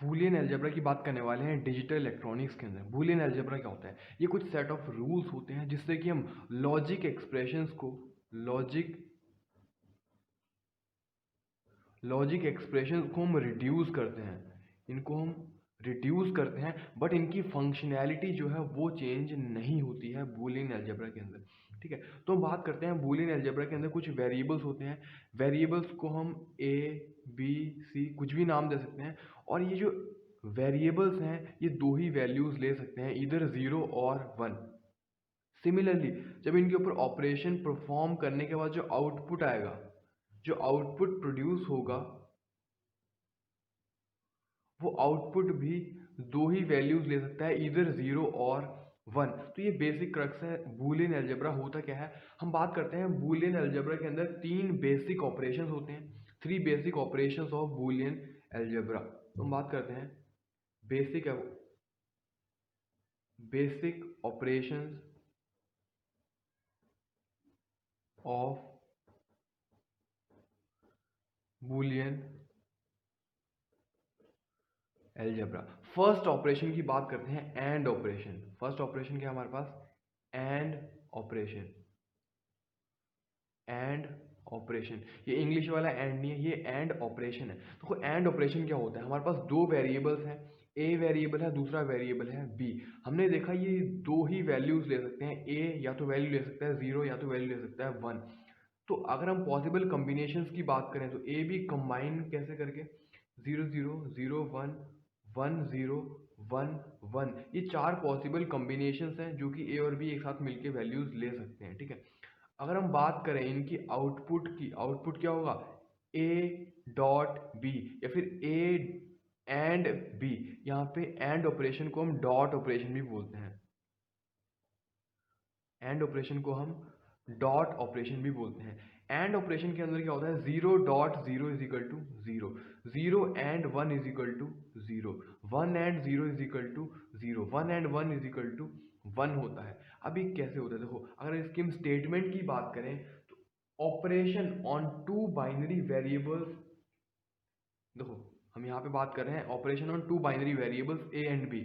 Boolean algebra की बात करने वाले हैं डिजिटल इलेक्ट्रॉनिक्स के अंदर। बूलियन अलजेब्रा क्या होता है? ये कुछ सेट ऑफ रूल्स होते हैं जिससे कि हम लॉजिक एक्सप्रेशंस को लॉजिक एक्सप्रेशंस को हम रिड्यूस करते हैं, इनको हम रिड्यूस करते हैं, बट इनकी फंक्शनैलिटी जो है वो चेंज नहीं होती है बूलियन अलजेब्रा के अंदर। ठीक है, तो हम बात करते हैं बूलियन अलजेब्रा के अंदर कुछ वेरिएबल्स होते हैं। वेरिएबल्स को हम ए बी सी कुछ भी नाम दे सकते हैं, और ये जो वेरिएबल्स हैं ये दो ही वैल्यूज ले सकते हैं, इधर 0 और 1। सिमिलरली जब इनके ऊपर ऑपरेशन परफॉर्म करने के बाद जो आउटपुट आएगा, जो आउटपुट प्रोड्यूस होगा, वो आउटपुट भी दो ही वैल्यूज ले सकता है, इधर 0 और 1। तो ये बेसिक क्रक्स है बूलियन अलजेब्रा। होता क्या है, हम बात करते हैं बूलियन अलजेब्रा के अंदर तीन बेसिक ऑपरेशंस होते हैं, 3 basic operations of Boolean algebra. तो हम बात करते हैं basic operations of Boolean algebra. First operation की बात करते हैं, एंड ऑपरेशन। फर्स्ट ऑपरेशन क्या है हमारे पास? AND operation. एंड ऑपरेशन, ये इंग्लिश वाला एंड नहीं है, ये एंड ऑपरेशन है। तो एंड ऑपरेशन क्या होता है? हमारे पास दो वेरिएबल्स हैं, ए वेरिएबल है, दूसरा वेरिएबल है बी। हमने देखा ये दो ही वैल्यूज ले सकते हैं, ए या तो वैल्यू ले सकता है 0 या तो वैल्यू ले सकता है 1। तो अगर हम पॉसिबल कॉम्बिनेशंस की बात करें तो ए बी कंबाइन कैसे करके 0 0 0 1 1 0 1 1, ये चार पॉसिबल कॉम्बिनेशंस हैं जो कि ए और बी एक साथ मिलके वैल्यूज ले सकते हैं। ठीक है, अगर हम बात करें इनकी आउटपुट की, आउटपुट क्या होगा? ए डॉट बी या फिर ए एंड बी। यहाँ पे एंड ऑपरेशन को हम डॉट ऑपरेशन भी बोलते हैं, एंड ऑपरेशन को हम डॉट ऑपरेशन भी बोलते हैं। एंड ऑपरेशन के अंदर क्या होता है? 0 dot 0 is equal to 0, 0 and 1 is equal to 0, 1 and 0 is equal to 0, 1 and 1 is equal to 1 होता है। अभी कैसे होता है देखो, अगर इसकी हम स्टेटमेंट की बात करें तो operation on two binary variables, देखो हम यहाँ पे बात कर रहे हैं operation on two binary variables A and B.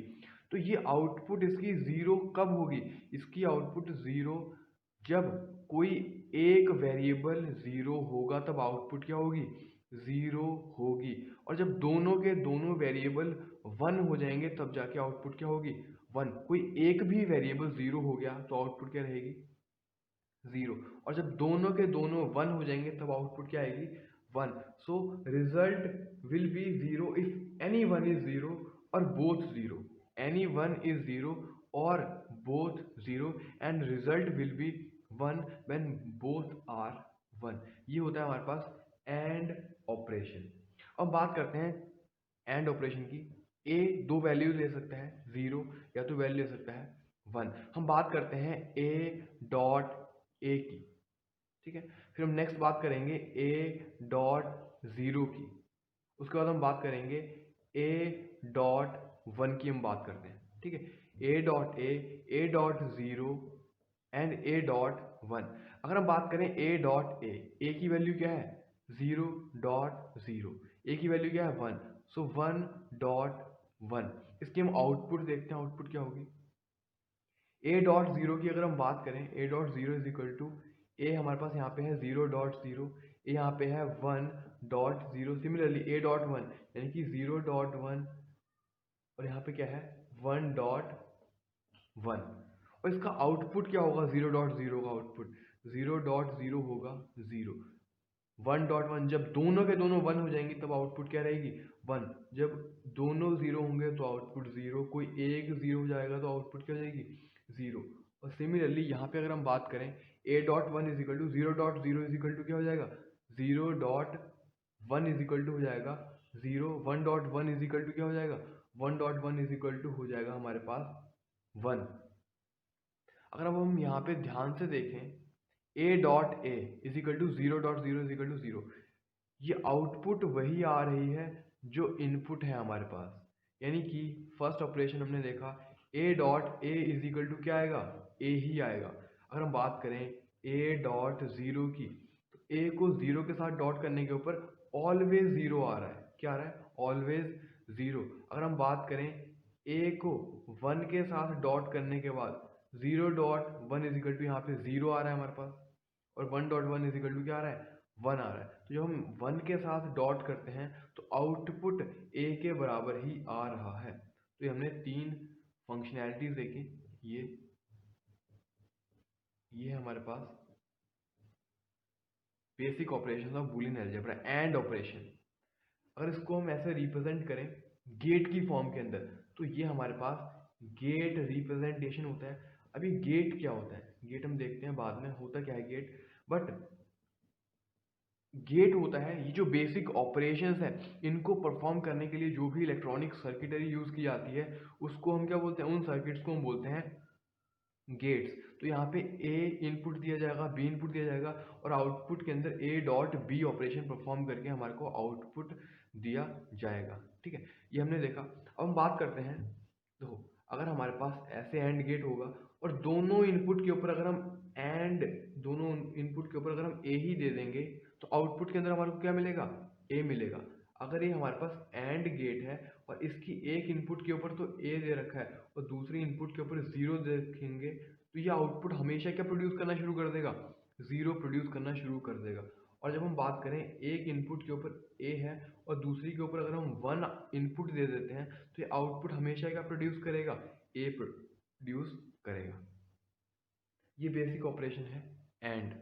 तो ये आउटपुट इसकी 0 कब होगी? इसकी आउटपुट 0 जब कोई एक वेरिएबल 0 होगा, तब आउटपुट क्या होगी? 0 होगी। और जब दोनों के दोनों वेरिएबल 1 हो जाएंगे तब जाके आउटपुट क्या होगी? 1। कोई एक भी वेरिएबल 0 हो गया तो आउटपुट क्या रहेगी? 0। और जब दोनों के दोनों 1 हो जाएंगे तब आउटपुट क्या आएगी? 1। So result will be 0 if any one is 0 और बोथ 0, एनी वन इज 0 और both 0, and result will be 1 when both are 1। ये होता है हमारे पास एंड ऑपरेशन। अब बात करते हैं एंड ऑपरेशन की। ए दो वैल्यू ले सकता है, 0 या तो वैल्यू ले सकता है 1। हम बात करते हैं ए डॉट ए की। ठीक है, फिर हम नेक्स्ट बात करेंगे ए डॉट 0 की। उसके बाद हम बात करेंगे ए डॉट 1 की। हम बात करते हैं, ठीक है, ए dot A dot 0 and A dot 1। अगर हम बात करें ए डॉट ए की वैल्यू क्या है? 0 डॉट 0, ए की वैल्यू क्या है? 1। सो 1 डॉट 1। इसकी हम आउटपुट देखते हैं, आउटपुट क्या होगी? ए डॉट 0 की अगर हम बात करें, A dot 0 is equal to A, हमारे पास यहाँ पे है 0 डॉट 0, ए यहाँ पे है 1 डॉट 0। सिमिलरली ए डॉट 1 यानी कि 0 डॉट 1, और यहाँ पे क्या है? 1 डॉट 1। और इसका आउटपुट क्या होगा? 0 डॉट 0 का आउटपुट 0 डॉट 0 होगा 0, 1 डॉट 1। जब दोनों के दोनों 1 हो जाएंगे तब आउटपुट क्या रहेगी? 1। जब दोनों 0 होंगे तो आउटपुट 0, कोई एक 0 हो जाएगा तो आउटपुट क्या हो जाएगी? 0। और सिमिलरली यहाँ पे अगर हम बात करें A dot 1 is equal to 0 dot 0 is equal to क्या हो जाएगा? 0 डॉट 1 इज इक्वल टू हो जाएगा 0, 1 डॉट 1 इज इक्वल टू क्या हो जाएगा? 1 डॉट 1 इज इक्वल टू हो जाएगा हमारे पास 1। अगर अब हम यहाँ पे ध्यान से देखें A dot A is equal to 0 dot 0 is equal to 0, ये आउटपुट वही आ रही है जो इनपुट है हमारे पास। यानी कि फर्स्ट ऑपरेशन हमने देखा A dot A is equal to क्या आएगा? ए ही आएगा। अगर हम बात करें ए डॉट 0 की, तो ए को 0 के साथ डॉट करने के ऊपर ऑलवेज 0 आ रहा है। क्या आ रहा है? Always zero. अगर हम बात करें ए को 1 के साथ डॉट करने के बाद 0.1 इज इक्वल टू यहाँ पे 0 आ रहा है हमारे पास, और 1.1 इज इक्वल टू क्या आ रहा है, 1 आ रहा है। तो जब हम 1 के साथ डॉट करते हैं तो आउटपुट ए के बराबर ही आ रहा है। तो ये हमने 3 फंक्शनैलिटीज देखी। ये हमारे पास basic operation of Boolean algebra AND operation. अगर इसको हम ऐसे रिप्रेजेंट करें गेट की फॉर्म के अंदर, तो ये हमारे पास गेट रिप्रेजेंटेशन होता है। अभी गेट क्या होता है, गेट हम देखते हैं बाद में होता क्या है गेट। बट गेट होता है ये जो बेसिक ऑपरेशंस है, इनको परफॉर्म करने के लिए जो भी इलेक्ट्रॉनिक सर्किटरी यूज की जाती है उसको हम क्या बोलते हैं, उन सर्किट्स को हम बोलते हैं गेट्स। तो यहाँ पे ए इनपुट दिया जाएगा, बी इनपुट दिया जाएगा, और आउटपुट के अंदर A dot B operation perform करके हमारे को आउटपुट दिया जाएगा। ठीक है, ये हमने देखा। अब हम बात करते हैं, देखो अगर हमारे पास ऐसे एंड गेट होगा और दोनों इनपुट के ऊपर अगर हम दोनों इनपुट के ऊपर अगर हम ए ही दे देंगे तो आउटपुट के अंदर हमारे को क्या मिलेगा, ए मिलेगा। अगर ये हमारे पास एंड गेट है और इसकी एक इनपुट के ऊपर तो ए दे रखा है और दूसरी इनपुट के ऊपर 0 देखेंगे, तो ये आउटपुट हमेशा क्या प्रोड्यूस करना शुरू कर देगा, 0 प्रोड्यूस करना शुरू कर देगा। और जब हम बात करें एक इनपुट के ऊपर ए है और दूसरी के ऊपर अगर हम 1 इनपुट दे देते हैं तो ये आउटपुट हमेशा क्या प्रोड्यूस करेगा, ए प्रोड्यूस करेगा। ये बेसिक ऑपरेशन है एंड।